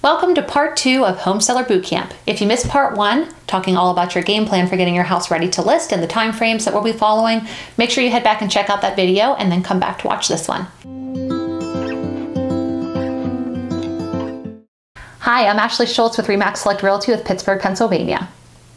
Welcome to part 2 of Home Seller Bootcamp. If you missed part 1, talking all about your game plan for getting your house ready to list and the time frames that we'll be following, make sure you head back and check out that video and then come back to watch this one. Hi, I'm Ashley Schultz with RE/MAX Select Realty with Pittsburgh, Pennsylvania.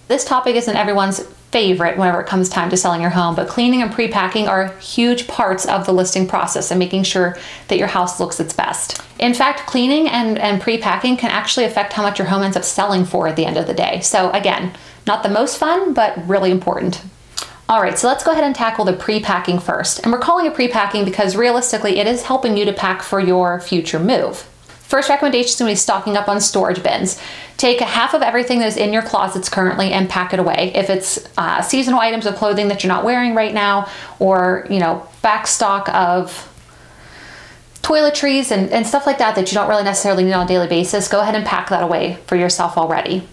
This topic isn't everyone's favorite whenever it comes time to selling your home, but cleaning and pre-packing are huge parts of the listing process and making sure that your house looks its best. In fact, cleaning and pre-packing can actually affect how much your home ends up selling for at the end of the day. So again, not the most fun, but really important. All right, so let's go ahead and tackle the pre-packing first. And we're calling it pre-packing because realistically, it is helping you to pack for your future move. First recommendation is going to be stocking up on storage bins. Take half of everything that is in your closets currently and pack it away. If it's seasonal items of clothing that you're not wearing right now, or back stock of toiletries and stuff like that that you don't really necessarily need on a daily basis, go ahead and pack that away for yourself already.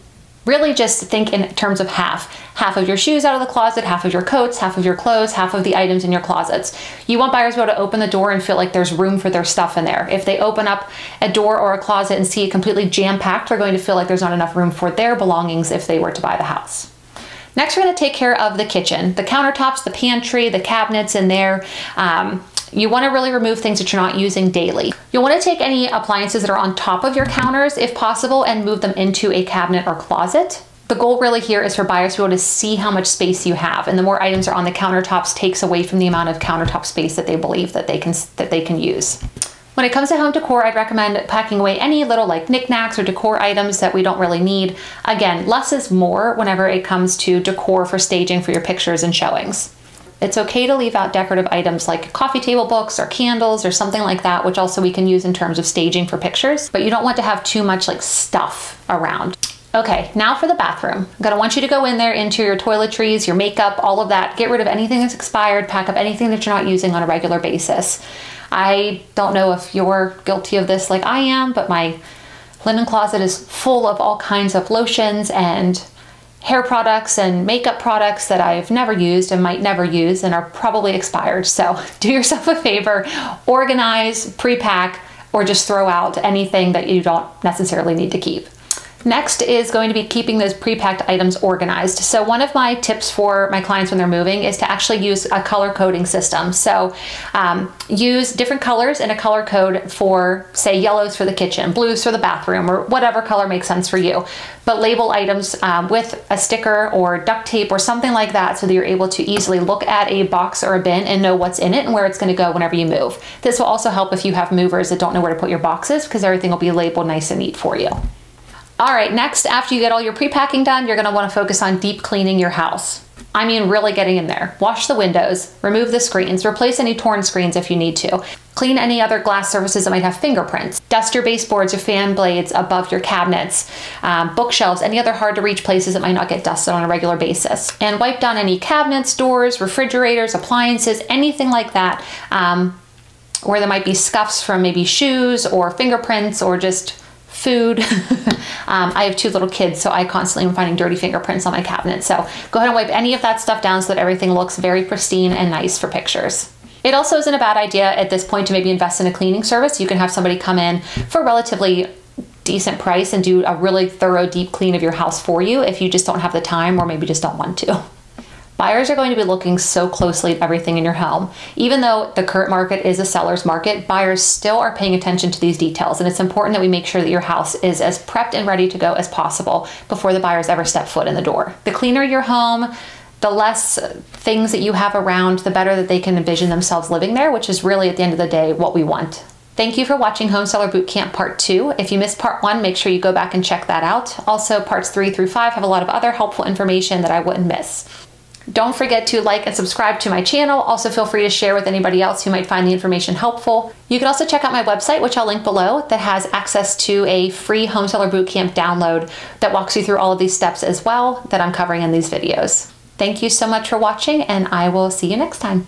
Really just think in terms of half. Half of your shoes out of the closet, half of your coats, half of your clothes, half of the items in your closets. You want buyers to be able to open the door and feel like there's room for their stuff in there. If they open up a door or a closet and see it completely jam-packed, they're going to feel like there's not enough room for their belongings if they were to buy the house. Next, we're going to take care of the kitchen. The countertops, the pantry, the cabinets in there. You want to really remove things that you're not using daily. You'll want to take any appliances that are on top of your counters, if possible, and move them into a cabinet or closet. The goal really here is for buyers to be able to see how much space you have, and the more items are on the countertops takes away from the amount of countertop space that they believe that they can use. When it comes to home decor, I'd recommend packing away any little knickknacks or decor items that we don't really need. Again, less is more whenever it comes to decor for staging for your pictures and showings. It's okay to leave out decorative items like coffee table books or candles or something like that, which also we can use in terms of staging for pictures, but you don't want to have too much stuff around. Okay, now for the bathroom. I'm gonna want you to go in there into your toiletries, your makeup, all of that. Get rid of anything that's expired, pack up anything that you're not using on a regular basis. I don't know if you're guilty of this like I am, but my linen closet is full of all kinds of lotions and hair products and makeup products that I've never used and might never use and are probably expired. So do yourself a favor, organize, pre-pack, or just throw out anything that you don't necessarily need to keep. Next is going to be keeping those pre-packed items organized. So one of my tips for my clients when they're moving is to actually use a color coding system. So use different colors in a color code for, say, yellows for the kitchen, blues for the bathroom, or whatever color makes sense for you. But label items with a sticker or duct tape or something like that so that you're able to easily look at a box or a bin and know what's in it and where it's going to go whenever you move. This will also help if you have movers that don't know where to put your boxes, because everything will be labeled nice and neat for you. All right, next, after you get all your pre-packing done, you're gonna wanna focus on deep cleaning your house. I mean, really getting in there. Wash the windows, remove the screens, replace any torn screens if you need to. Clean any other glass surfaces that might have fingerprints. Dust your baseboards or fan blades above your cabinets, bookshelves, any other hard to reach places that might not get dusted on a regular basis. And wipe down any cabinets, doors, refrigerators, appliances, anything like that, where there might be scuffs from maybe shoes or fingerprints or just food. I have 2 little kids, so I constantly am finding dirty fingerprints on my cabinet. So go ahead and wipe any of that stuff down so that everything looks very pristine and nice for pictures. It also isn't a bad idea at this point to maybe invest in a cleaning service. You can have somebody come in for a relatively decent price and do a really thorough deep clean of your house for you if you just don't have the time or maybe just don't want to. Buyers are going to be looking so closely at everything in your home. Even though the current market is a seller's market, buyers still are paying attention to these details, and it's important that we make sure that your house is as prepped and ready to go as possible before the buyers ever step foot in the door. The cleaner your home, the less things that you have around, the better that they can envision themselves living there, which is really at the end of the day what we want. Thank you for watching Home Seller Bootcamp Part 2. If you missed Part 1, make sure you go back and check that out. Also, Parts 3 through 5 have a lot of other helpful information that I wouldn't miss. Don't forget to like and subscribe to my channel. Also feel free to share with anybody else who might find the information helpful. You can also check out my website, which I'll link below, that has access to a free Home Seller Bootcamp download that walks you through all of these steps as well that I'm covering in these videos. Thank you so much for watching, and I will see you next time.